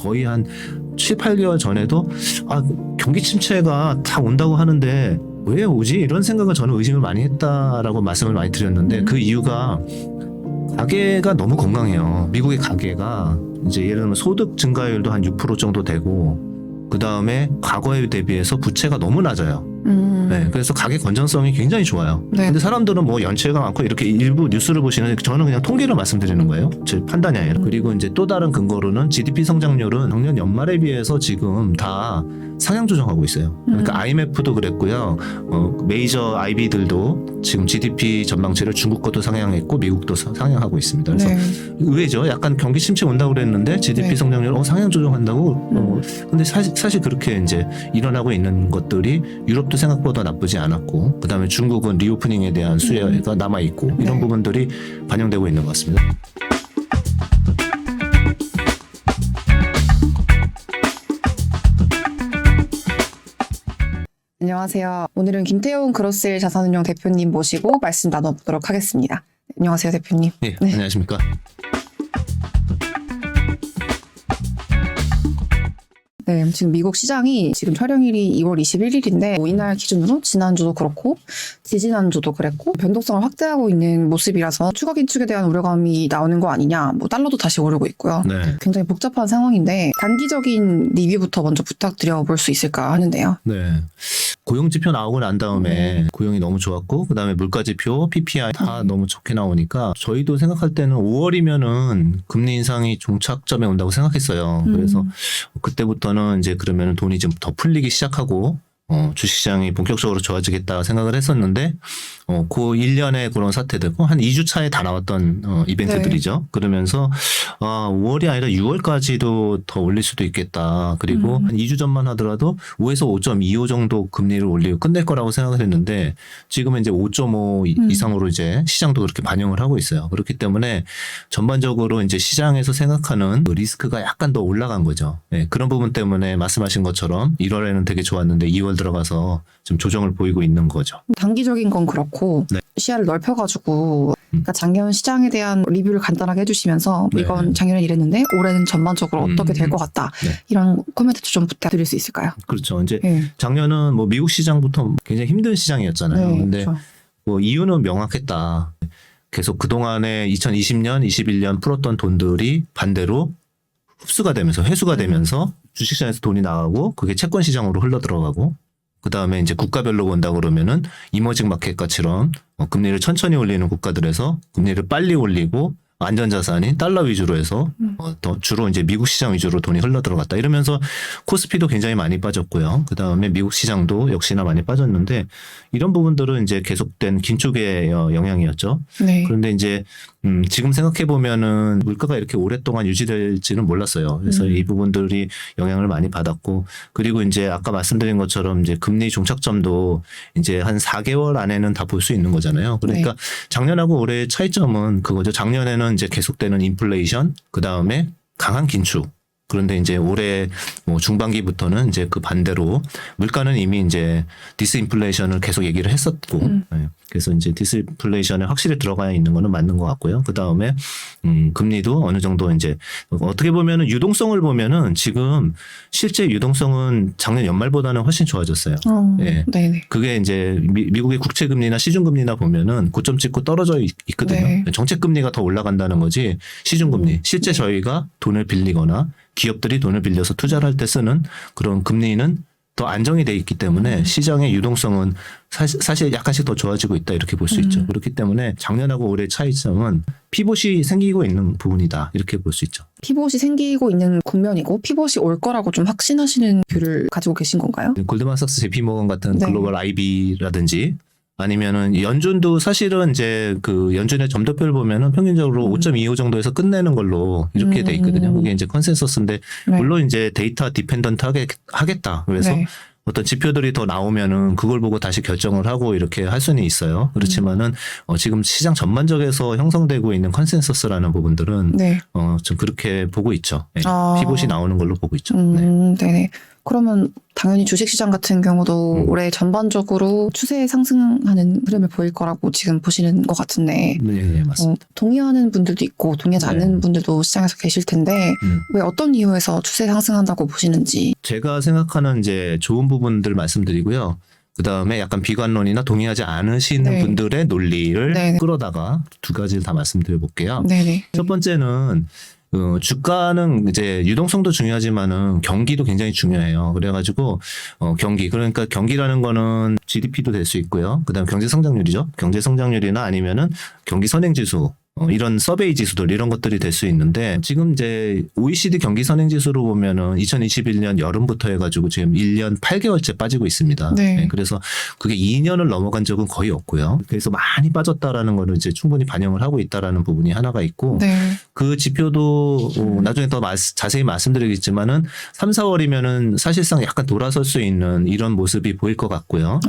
거의 한 7, 8개월 전에도 경기 침체가 다 온다고 하는데 왜 오지? 이런 생각을 저는 의심을 많이 했다라고 말씀을 많이 드렸는데 그 이유가 가계가 너무 건강해요. 미국의 가계가 이제 예를 들면 소득 증가율도 한 6% 정도 되고 그 다음에 과거에 대비해서 부채가 너무 낮아요. 네, 그래서 가계 건전성이 굉장히 좋아요. 네. 근데 사람들은 뭐 연체가 많고 이렇게 일부 뉴스를 보시는데 저는 그냥 통계를 말씀드리는 거예요. 제 판단이 아니라. 그리고 이제 또 다른 근거로는 GDP 성장률은 작년 연말에 비해서 지금 다 상향 조정하고 있어요. 그러니까 IMF도 그랬고요. 메이저 IB들도 지금 GDP 전망치를 중국 것도 상향했고 미국도 상향하고 있습니다. 그래서 네. 의외죠. 약간 경기 침체 온다고 그랬는데 GDP 네. 성장률 상향 조정한다고. 근데 사실 그렇게 이제 일어나고 있는 것들이 유럽도 생각보다 나쁘지 않았고 그다음에 중국은 리오프닝에 대한 수혜가 남아 있고 이런 네. 부분들이 반영되고 있는 것 같습니다. 안녕하세요. 오늘은 김태용 그로스일 자산운용 대표님 모시고 말씀 나눠보도록 하겠습니다. 안녕하세요, 대표님. 네, 네. 안녕하십니까? 네, 지금 미국 시장이 지금 촬영일이 2월 21일인데 이날 기준으로 지난주도 그렇고 지지난주도 그랬고 변동성을 확대하고 있는 모습이라서 추가 긴축에 대한 우려감이 나오는 거 아니냐, 달러도 다시 오르고 있고요. 네. 굉장히 복잡한 상황인데 단기적인 리뷰부터 먼저 부탁드려 볼 수 있을까 하는데요. 네. 고용 지표 나오고 난 다음에 고용이 너무 좋았고 그다음에 물가 지표, PPI 다 너무 좋게 나오니까 저희도 생각할 때는 5월이면은 금리 인상이 종착점에 온다고 생각했어요. 그래서 그때부터는 이제 그러면은 돈이 좀 더 풀리기 시작하고 주식시장이 본격적으로 좋아지겠다 생각을 했었는데 그 1년의 그런 사태들 한 2주 차에 다 나왔던 이벤트들이죠. 네. 그러면서 5월이 아니라 6월까지도 더 올릴 수도 있겠다. 그리고 한 2주 전만 하더라도 5에서 5.25 정도 금리를 올리고 끝낼 거라고 생각을 했는데 지금은 이제 5.5 이상으로 이제 시장도 그렇게 반영을 하고 있어요. 그렇기 때문에 전반적으로 이제 시장에서 생각하는 그 리스크가 약간 더 올라간 거죠. 네, 그런 부분 때문에 말씀하신 것처럼 1월에는 되게 좋았는데 2월 들어가서 좀 조정을 보이고 있는 거죠. 단기적인 건 그렇고 네. 시야를 넓혀가지고 그러니까 작년 시장에 대한 리뷰를 간단하게 해주시면서 네. 이건 작년엔 이랬는데 올해는 전반적으로 어떻게 될 것 같다. 네. 이런 코멘트 좀 부탁드릴 수 있을까요? 그렇죠. 이제 네. 작년은 뭐 미국 시장부터 굉장히 힘든 시장이었잖아요. 네, 근데 그렇죠. 뭐 이유는 명확했다. 계속 그동안에 2020년, 21년 풀었던 돈들이 반대로 흡수가 되면서 회수가 되면서 주식시장에서 돈이 나가고 그게 채권 시장으로 흘러 들어가고 그 다음에 이제 국가별로 본다 그러면은 이머징 마켓같이런 금리를 천천히 올리는 국가들에서 금리를 빨리 올리고 안전자산인 달러 위주로 해서 더 주로 이제 미국 시장 위주로 돈이 흘러 들어갔다. 이러면서 코스피도 굉장히 많이 빠졌고요. 그 다음에 미국 시장도 역시나 많이 빠졌는데 이런 부분들은 이제 계속된 긴축의 영향이었죠. 네. 그런데 이제 지금 생각해 보면은 물가가 이렇게 오랫동안 유지될지는 몰랐어요. 그래서 이 부분들이 영향을 많이 받았고 그리고 이제 아까 말씀드린 것처럼 이제 금리 종착점도 이제 한 4개월 안에는 다 볼 수 있는 거잖아요. 그러니까 네. 작년하고 올해의 차이점은 그거죠. 작년에는 이제 계속되는 인플레이션, 그 다음에 강한 긴축. 그런데 이제 올해 뭐 중반기부터는 이제 그 반대로 물가는 이미 이제 디스인플레이션을 계속 얘기를 했었고, 네. 그래서 이제 디스인플레이션에 확실히 들어가 있는 거는 맞는 것 같고요. 그 다음에 금리도 어느 정도 이제 어떻게 보면은 유동성을 보면은 지금 실제 유동성은 작년 연말보다는 훨씬 좋아졌어요. 예. 네네. 그게 이제 미국의 국채 금리나 시중 금리나 보면은 고점 찍고 떨어져 있거든요. 네. 정책 금리가 더 올라간다는 거지 시중 금리. 실제 저희가 돈을 빌리거나 기업들이 돈을 빌려서 투자를 할 때 쓰는 그런 금리는 더 안정이 돼 있기 때문에 시장의 유동성은 사실 약간씩 더 좋아지고 있다 이렇게 볼 수 있죠. 그렇기 때문에 작년하고 올해 차이점은 피봇이 생기고 있는 부분이다 이렇게 볼 수 있죠. 피봇이 생기고 있는 국면이고 피봇이 올 거라고 좀 확신하시는 뷰를 가지고 계신 건가요? 골드만삭스, JP모건 같은 네. 글로벌 IB라든지 아니면은 연준도 사실은 이제 그 연준의 점도표를 보면은 평균적으로 5.25 정도에서 끝내는 걸로 이렇게 돼 있거든요. 그게 이제 컨센서스인데 네. 물론 이제 데이터 디펜던트 하겠다. 그래서 네. 어떤 지표들이 더 나오면은 그걸 보고 다시 결정을 하고 이렇게 할 수는 있어요. 그렇지만은 지금 시장 전반적에서 형성되고 있는 컨센서스라는 부분들은 네. 좀 그렇게 보고 있죠. 네. 아. 피봇이 나오는 걸로 보고 있죠. 네. 네네. 그러면 당연히 주식시장 같은 경우도 올해 전반적으로 추세 상승하는 흐름을 보일 거라고 지금 보시는 것 같은데 네, 맞습니다. 동의하는 분들도 있고 동의하지 네. 않는 분들도 시장에서 계실 텐데 왜 어떤 이유에서 추세 상승한다고 보시는지. 제가 생각하는 이제 좋은 부분들 말씀드리고요. 그 다음에 약간 비관론이나 동의하지 않으시는 네. 분들의 논리를 네. 끌어다가 두 가지를 다 말씀드려 볼게요. 네네. 첫 번째는 주가는 이제 유동성도 중요하지만은 경기도 굉장히 중요해요. 그래가지고 경기, 그러니까 경기라는 거는 GDP도 될 수 있고요. 그다음 경제 성장률이죠. 경제 성장률이나 아니면은 경기 선행 지수. 이런 서베이 지수들 이런 것들이 될 수 있는데 지금 이제 OECD 경기 선행 지수로 보면은 2021년 여름부터 해가지고 지금 1년 8개월째 빠지고 있습니다. 네. 그래서 그게 2년을 넘어간 적은 거의 없고요. 그래서 많이 빠졌다라는 거는 이제 충분히 반영을 하고 있다라는 부분이 하나가 있고 네. 그 지표도 나중에 더 자세히 말씀드리겠지만은 3, 4월이면은 사실상 약간 돌아설 수 있는 이런 모습이 보일 것 같고요.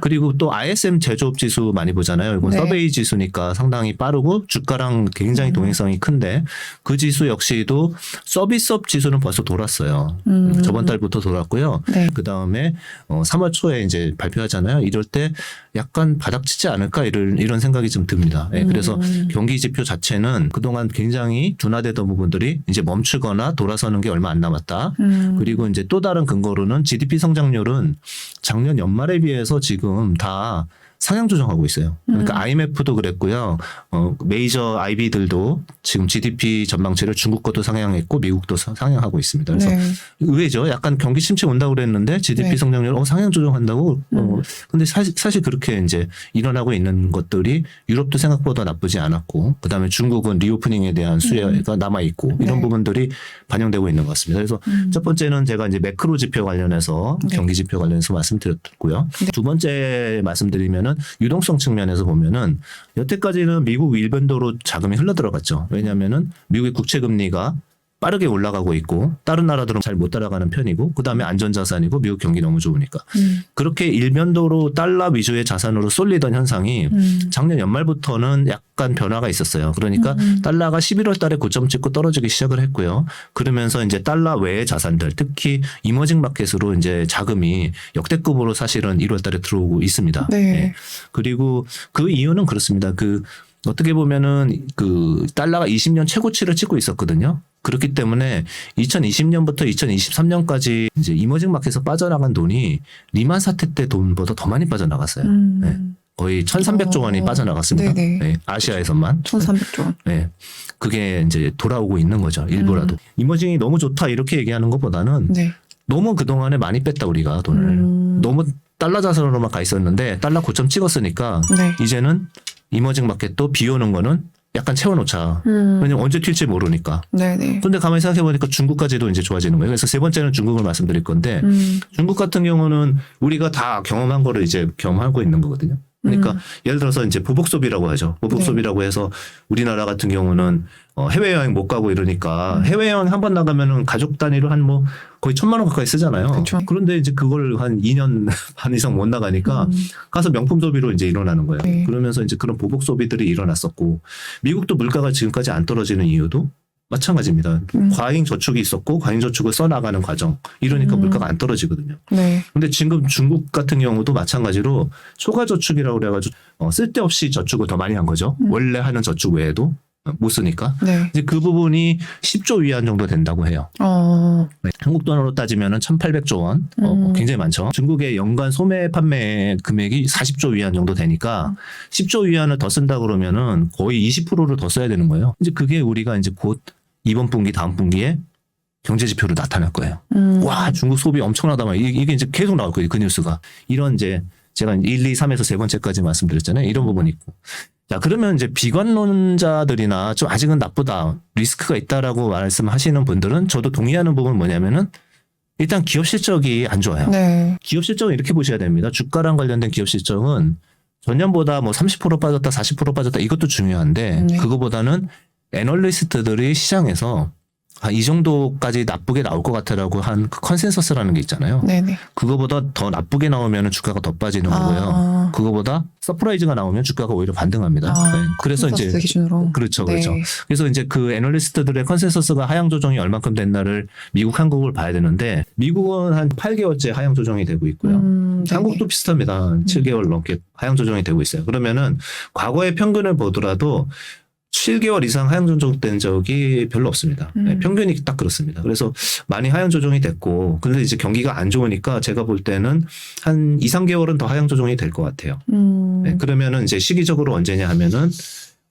그리고 또 ISM 제조업 지수 많이 보잖아요. 이건 네. 서베이 지수니까 상당히 빠르고 주가랑 굉장히 동행성이 큰데 그 지수 역시도 서비스업 지수는 벌써 돌았어요. 저번 달부터 돌았고요. 네. 그 다음에 3월 초에 이제 발표하잖아요. 이럴 때 약간 바닥치지 않을까 이런 생각이 좀 듭니다. 네, 그래서 경기 지표 자체는 그동안 굉장히 둔화되던 부분들이 이제 멈추거나 돌아서는 게 얼마 안 남았다. 그리고 이제 또 다른 근거로는 GDP 성장률은 작년 연말에 비해서 지금 다 상향 조정하고 있어요. 그러니까 IMF도 그랬고요. 메이저 IB들도 지금 GDP 전망치를 중국 것도 상향했고 미국도 상향하고 있습니다. 그래서 네. 의외죠. 약간 경기 침체 온다고 그랬는데 GDP 네. 성장률 상향 조정한다고. 근데 사실 그렇게 이제 일어나고 있는 것들이 유럽도 생각보다 나쁘지 않았고 그다음에 중국은 리오프닝에 대한 수혜가 남아 있고 이런 네. 부분들이 반영되고 있는 것 같습니다. 그래서 첫 번째는 제가 이제 매크로 지표 관련해서 네. 경기 지표 관련해서 말씀드렸고요. 네. 두 번째 말씀드리면은 유동성 측면에서 보면은 여태까지는 미국 일변도로 자금이 흘러 들어갔죠. 왜냐하면은 미국의 국채 금리가 빠르게 올라가고 있고 다른 나라들은 잘 못 따라가는 편이고 그다음에 안전자산이고 미국 경기 너무 좋으니까 그렇게 일면도로 달러 위주의 자산으로 쏠리던 현상이 작년 연말부터는 약간 변화가 있었어요. 그러니까 달러가 11월 달에 고점 찍고 떨어지기 시작을 했고요. 그러면서 이제 달러 외의 자산들 특히 이머징 마켓으로 이제 자금이 역대급으로 사실은 1월 달에 들어오고 있습니다. 네. 네. 그리고 그 이유는 그렇습니다. 어떻게 보면은 달러가 20년 최고치를 찍고 있었거든요. 그렇기 때문에 2020년부터 2023년까지 이제 이머징 마켓에서 빠져나간 돈이 리만 사태 때 돈보다 더 많이 빠져나갔어요. 네. 거의 1,300조 원이 빠져나갔습니다. 네네. 네. 아시아에서만. 1,300조 원. 네. 그게 이제 돌아오고 있는 거죠. 일부라도. 이머징이 너무 좋다 이렇게 얘기하는 것보다는 네. 너무 그동안에 많이 뺐다 우리가 돈을. 너무 달러 자산으로만 가 있었는데 달러 고점 찍었으니까 네. 이제는 이머징 마켓도 비 오는 거는 약간 채워놓자. 왜냐면 언제 튈지 모르니까. 네네. 그런데 가만히 생각해보니까 중국까지도 이제 좋아지는 거예요. 그래서 세 번째는 중국을 말씀드릴 건데 중국 같은 경우는 우리가 다 경험한 거를 이제 경험하고 있는 거거든요. 그러니까 예를 들어서 이제 보복 소비라고 하죠. 보복 네. 소비라고 해서 우리나라 같은 경우는 해외여행 못 가고 이러니까 해외여행 한 번 나가면은 가족 단위로 한 뭐 거의 1,000만 원 가까이 쓰잖아요. 그쵸. 그런데 이제 그걸 한 2년 반 이상 못 나가니까 가서 명품 소비로 이제 일어나는 거예요. 네. 그러면서 이제 그런 보복 소비들이 일어났었고 미국도 물가가 지금까지 안 떨어지는 이유도 마찬가지입니다. 과잉 저축이 있었고 과잉 저축을 써나가는 과정. 이러니까 물가가 안 떨어지거든요. 네. 근데 지금 중국 같은 경우도 마찬가지로 초과 저축이라고 그래가지고 쓸데없이 저축을 더 많이 한 거죠. 원래 하는 저축 외에도 못 쓰니까. 네. 이제 그 부분이 10조 위안 정도 된다고 해요. 네, 한국 돈으로 따지면 1,800조 원. 굉장히 많죠. 중국의 연간 소매 판매 금액이 40조 위안 정도 되니까 10조 위안을 더 쓴다 그러면은 거의 20%를 더 써야 되는 거예요. 이제 그게 우리가 이제 곧 이번 분기 다음 분기에 경제 지표로 나타날 거예요. 와, 중국 소비 엄청나다 말 이게 이제 계속 나올 거예요. 그 뉴스가. 이런 이제 제가 1, 2, 3에서 세 번째까지 말씀드렸잖아요. 이런 부분이 있고. 자, 그러면 이제 비관론자들이나 좀 아직은 나쁘다, 리스크가 있다라고 말씀하시는 분들은 저도 동의하는 부분은 뭐냐면은 일단 기업 실적이 안 좋아요. 네. 기업 실적은 이렇게 보셔야 됩니다. 주가랑 관련된 기업 실적은 전년보다 뭐 30% 빠졌다, 40% 빠졌다 이것도 중요한데 네. 그거보다는 애널리스트들이 시장에서 이 정도까지 나쁘게 나올 것 같아라고 한 그 컨센서스라는 게 있잖아요. 네네. 그거보다 더 나쁘게 나오면 주가가 더 빠지는 거고요. 그거보다 서프라이즈가 나오면 주가가 오히려 반등합니다. 네. 그래서 이제 컨센서스 기준으로. 그렇죠, 네. 그렇죠. 그래서 이제 그 애널리스트들의 컨센서스가 하향 조정이 얼만큼 됐나를 미국, 한국을 봐야 되는데 미국은 한 8개월째 하향 조정이 되고 있고요. 네네. 한국도 비슷합니다. 7개월 넘게 하향 조정이 되고 있어요. 그러면은 과거의 평균을 보더라도 7개월 이상 하향 조정된 적이 별로 없습니다. 네, 평균이 딱 그렇습니다. 그래서 많이 하향 조정이 됐고, 근데 이제 경기가 안 좋으니까 제가 볼 때는 한 2, 3개월은 더 하향 조정이 될 것 같아요. 네, 그러면은 이제 시기적으로 언제냐 하면은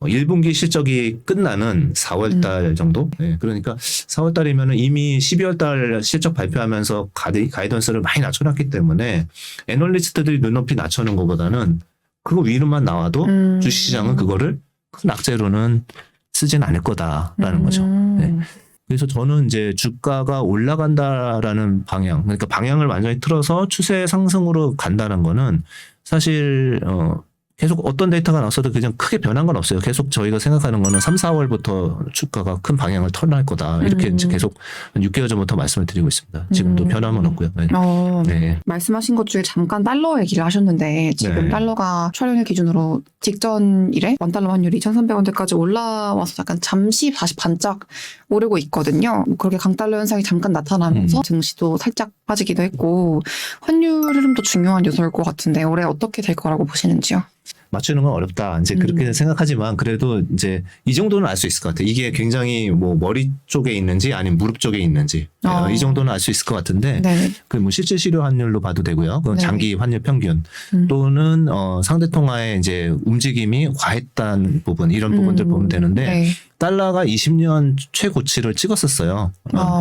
1분기 실적이 끝나는 4월 달 정도? 네, 그러니까 4월 달이면은 이미 12월 달 실적 발표하면서 가이던스를 많이 낮춰놨기 때문에 애널리스트들이 눈높이 낮춰놓은 것보다는 그거 위로만 나와도 주식시장은 그거를 큰 악재로는 쓰진 않을 거다라는 거죠. 네. 그래서 저는 이제 주가가 올라간다라는 방향, 그러니까 방향을 완전히 틀어서 추세 상승으로 간다는 거는 사실 계속 어떤 데이터가 나왔어도 그냥 크게 변한 건 없어요. 계속 저희가 생각하는 거는 3, 4월부터 주가가 큰 방향을 턴할 거다. 이렇게 이제 계속 6개월 전부터 말씀을 드리고 있습니다. 지금도 변함은 없고요. 네. 네. 말씀하신 것 중에 잠깐 달러 얘기를 하셨는데 지금 네. 달러가 촬영일 기준으로 직전일에 원달러 환율이 2,300원대까지 올라와서 약간 잠시 다시 반짝 오르고 있거든요. 뭐 그렇게 강달러 현상이 잠깐 나타나면서 증시도 살짝 빠지기도 했고 환율 흐름도 중요한 요소일 것 같은데 올해 어떻게 될 거라고 보시는지요? 맞추는 건 어렵다. 이제 그렇게 생각하지만 그래도 이제 이 정도는 알 수 있을 것 같아요. 이게 굉장히 뭐 머리 쪽에 있는지 아니면 무릎 쪽에 있는지 이 정도는 알 수 있을 것 같은데 네. 그 뭐 실질 실효 환율로 봐도 되고요. 그건 네. 장기 환율 평균 또는 상대 통화의 이제 움직임이 과했다는 부분 이런 부분들 보면 되는데 네. 달러가 20년 최고치를 찍었었어요.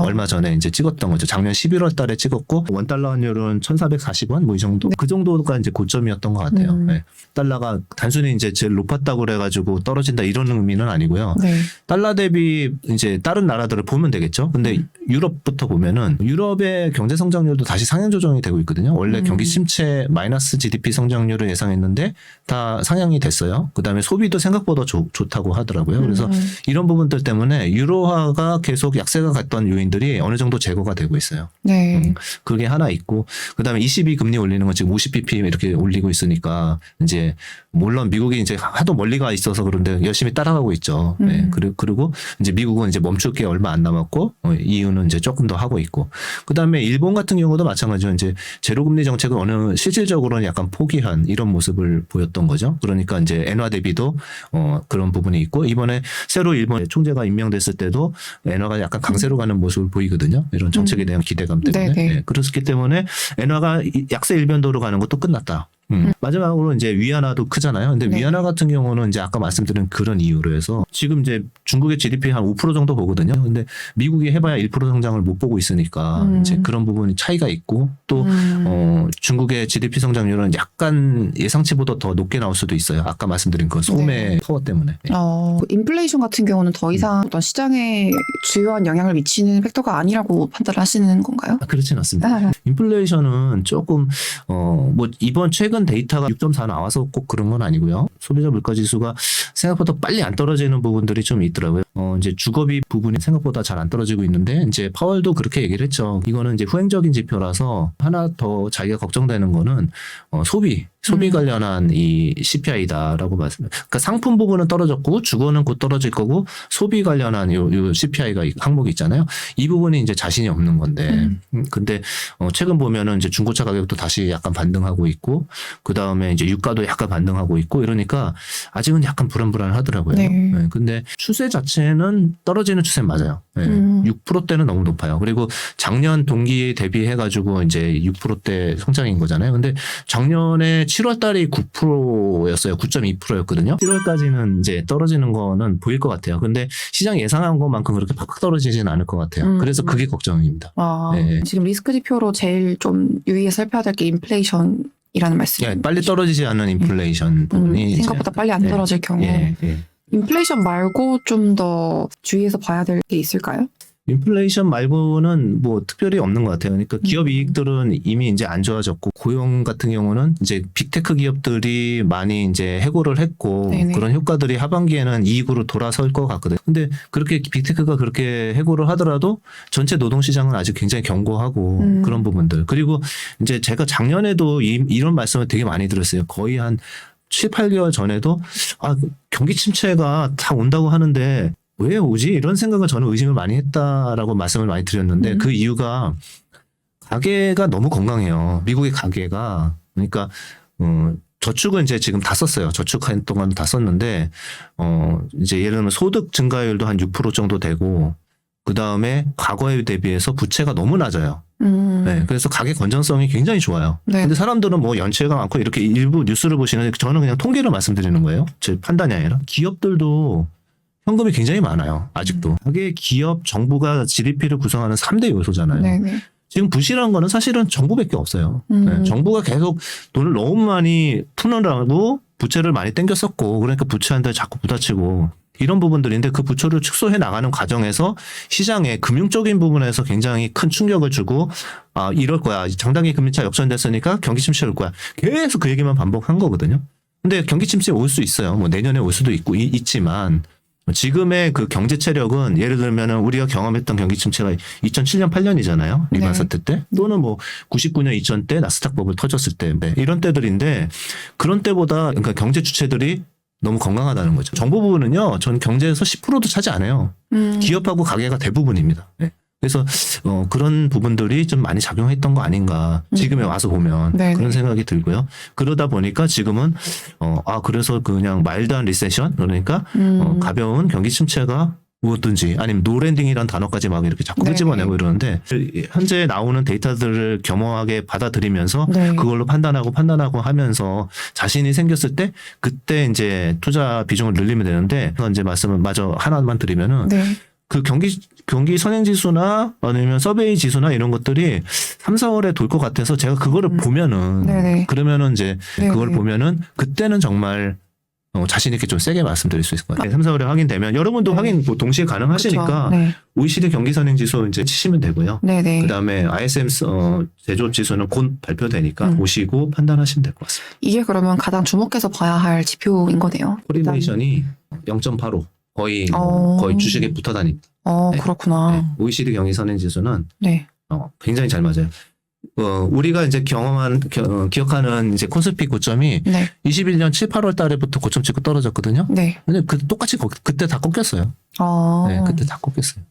얼마 전에 이제 찍었던 거죠. 작년 11월 달에 찍었고 원달러 환율은 1,440원 뭐 이 정도 그 정도가 이제 고점이었던 것 같아요. 네. 달러가 단순히 이제 제일 높았다고 그래가지고 떨어진다 이런 의미는 아니고요. 네. 달러 대비 이제 다른 나라들을 보면 되겠죠. 근데 유럽부터 보면은 유럽의 경제 성장률도 다시 상향 조정이 되고 있거든요. 원래 경기 침체 마이너스 GDP 성장률을 예상했는데 다 상향이 됐어요. 그다음에 소비도 생각보다 좋다고 하더라고요. 그래서 이런 부분들 때문에 유로화가 계속 약세가 갔던 요인들이 어느 정도 제거가 되고 있어요. 네. 그게 하나 있고 그다음에 ECB 금리 올리는 건 지금 50bp 이렇게 올리고 있으니까 이제 물론 미국이 이제 하도 멀리가 있어서 그런데 열심히 따라가고 있죠. 네. 그리고 이제 미국은 이제 멈출 게 얼마 안 남았고 EU는 이제 조금 더 하고 있고 그다음에 일본 같은 경우도 마찬가지로 이제 제로 금리 정책을 어느 실질적으로는 약간 포기한 이런 모습을 보였던 거죠. 그러니까 이제 엔화 대비도 그런 부분이 있고 이번에 새로 일본 총재가 임명됐을 때도 엔화가 약간 강세로 가는 모습을 보이거든요. 이런 정책에 대한 기대감 때문에. 네. 그렇기 때문에 엔화가 약세 일변도로 가는 것도 끝났다. 마지막으로 이제 위안화도 크잖아요. 근데 네. 위안화 같은 경우는 이제 아까 말씀드린 그런 이유로 해서 지금 이제 중국의 GDP 한 5% 정도 보거든요. 근데 미국이 해봐야 1% 성장을 못 보고 있으니까 이제 그런 부분이 차이가 있고 또 중국의 GDP 성장률은 약간 예상치보다 더 높게 나올 수도 있어요. 아까 말씀드린 그 소매 네. 파워 때문에. 네. 인플레이션 같은 경우는 더 이상 어떤 시장에 주요한 영향을 미치는 팩터가 아니라고 판단하시는 건가요? 그렇진 않습니다. 인플레이션은 조금 뭐 이번 최근 데이터가 6.4 나와서 꼭 그런 건 아니고요. 소비자 물가 지수가 생각보다 빨리 안 떨어지는 부분들이 좀 있더라고요. 이제 주거비 부분이 생각보다 잘 안 떨어지고 있는데 이제 파월도 그렇게 얘기를 했죠. 이거는 이제 후행적인 지표라서 하나 더 자기가 걱정되는 거는 소비 관련한 이 CPI다라고 말씀드려요. 그러니까 상품 부분은 떨어졌고 주거는 곧 떨어질 거고 소비 관련한 요 CPI가 항목이 있잖아요. 이 부분이 이제 자신이 없는 건데 근데 최근 보면은 이제 중고차 가격도 다시 약간 반등하고 있고 그 다음에 이제 유가도 약간 반등하고 있고 이러니까 아직은 약간 불안불안하더라고요. 네. 네, 근데 추세 자체는 떨어지는 추세 맞아요. 네, 6%대는 너무 높아요. 그리고 작년 동기 대비해가지고 이제 6%대 성장인 거잖아요. 근데 작년에 7월 달이 9%였어요. 9.2%였거든요. 7월까지는 이제 떨어지는 거는 보일 것 같아요. 근데 시장 예상한 것만큼 그렇게 팍팍 떨어지진 않을 것 같아요. 그래서 그게 걱정입니다. 네. 지금 리스크 지표로 제일 좀 유의해서 살펴야 될 게 인플레이션이라는 말씀이에요. 예, 빨리 떨어지지 않는 인플레이션 부분이 생각보다 빨리 안 떨어질 경우. 예. 인플레이션 말고 좀 더 주의해서 봐야 될 게 있을까요? 인플레이션 말고는 뭐 특별히 없는 것 같아요. 그러니까 기업 이익들은 이미 이제 안 좋아졌고 고용 같은 경우는 이제 빅테크 기업들이 많이 이제 해고를 했고 네네. 그런 효과들이 하반기에는 이익으로 돌아설 것 같거든요. 근데 그렇게 빅테크가 그렇게 해고를 하더라도 전체 노동시장은 아직 굉장히 견고하고 그런 부분들. 그리고 이제 제가 작년에도 이런 말씀을 되게 많이 들었어요. 거의 한 7, 8개월 전에도 경기 침체가 다 온다고 하는데 왜 오지? 이런 생각을 저는 의심을 많이 했다라고 말씀을 많이 드렸는데 그 이유가 가계가 너무 건강해요. 미국의 가계가. 그러니까 저축은 이제 지금 다 썼어요. 저축한 동안 다 썼는데 이제 예를 들면 소득 증가율도 한 6% 정도 되고 그 다음에 과거에 대비해서 부채가 너무 낮아요. 네, 그래서 가계 건전성이 굉장히 좋아요. 네. 근데 사람들은 뭐 연체가 많고 이렇게 일부 뉴스를 보시는데 저는 그냥 통계를 말씀드리는 거예요. 제 판단이 아니라. 기업들도 현금이 굉장히 많아요. 아직도. 가계, 기업, 정부가 GDP를 구성하는 3대 요소잖아요. 네네. 지금 부실한 거는 사실은 정부밖에 없어요. 네, 정부가 계속 돈을 너무 많이 푸느라고 부채를 많이 땡겼었고 그러니까 부채한테 자꾸 부딪히고 이런 부분들인데 그 부채를 축소해 나가는 과정에서 시장의 금융적인 부분에서 굉장히 큰 충격을 주고 이럴 거야. 장단기 금리차 역전됐으니까 경기 침체 올 거야. 계속 그 얘기만 반복한 거거든요. 근데 경기 침체 올 수 있어요. 뭐 내년에 올 수도 있지만 지금의 그 경제 체력은 예를 들면은 우리가 경험했던 경기 침체가 2007년 8년이잖아요. 리만 네. 사태 때 또는 뭐 99년 2000 때 나스닥 버블 터졌을 때 이런 때들인데 그런 때보다 그러니까 경제 주체들이 너무 건강하다는 거죠. 정부 부분은요. 전 경제에서 10%도 차지 안 해요. 기업하고 가계가 대부분입니다. 네. 그래서 그런 부분들이 좀 많이 작용했던 거 아닌가 지금에 와서 보면 네네. 그런 생각이 들고요. 그러다 보니까 지금은 그래서 그냥 마일드한 리세션 그러니까 가벼운 경기 침체가 뭐든지 아니면 노랜딩이라는 단어까지 막 이렇게 자꾸 네네. 끄집어내고 이러는데 현재 나오는 데이터들을 겸허하게 받아들이면서 네. 그걸로 판단하고 하면서 자신이 생겼을 때 그때 이제 투자 비중을 늘리면 되는데 이제 말씀을 마저 하나만 드리면은 네. 그 경기 선행지수나 아니면 서베이 지수나 이런 것들이 3, 4월에 돌 것 같아서 제가 그거를 보면은 네네. 그러면은 이제 네네. 그걸 보면은 그때는 정말 자신 있게 좀 세게 말씀드릴 수 있을 것 같아요. 3, 4월에 확인되면 여러분도 네. 확인 뭐 동시에 가능하시니까 그렇죠. 네. OECD 경기 선행지수 이제 치시면 되고요. 네네. 그다음에 ISM 제조업 지수는 곧 발표되니까 보시고 판단하시면 될 것 같습니다. 이게 그러면 가장 주목해서 봐야 할 지표인 거네요. 코리레이션이 0.85 거의 거의 주식에 붙어 다닙니다. 네. 그렇구나. 네. OECD 경기 선행지수는 네. 굉장히 잘 맞아요. 우리가 이제 기억하는 이제 코스피 고점이 네. 21년 7, 8월 달에부터 고점 찍고 떨어졌거든요. 네. 근데 똑같이 그때 다 꺾였어요. 아. 네, 그때 다 꺾였어요.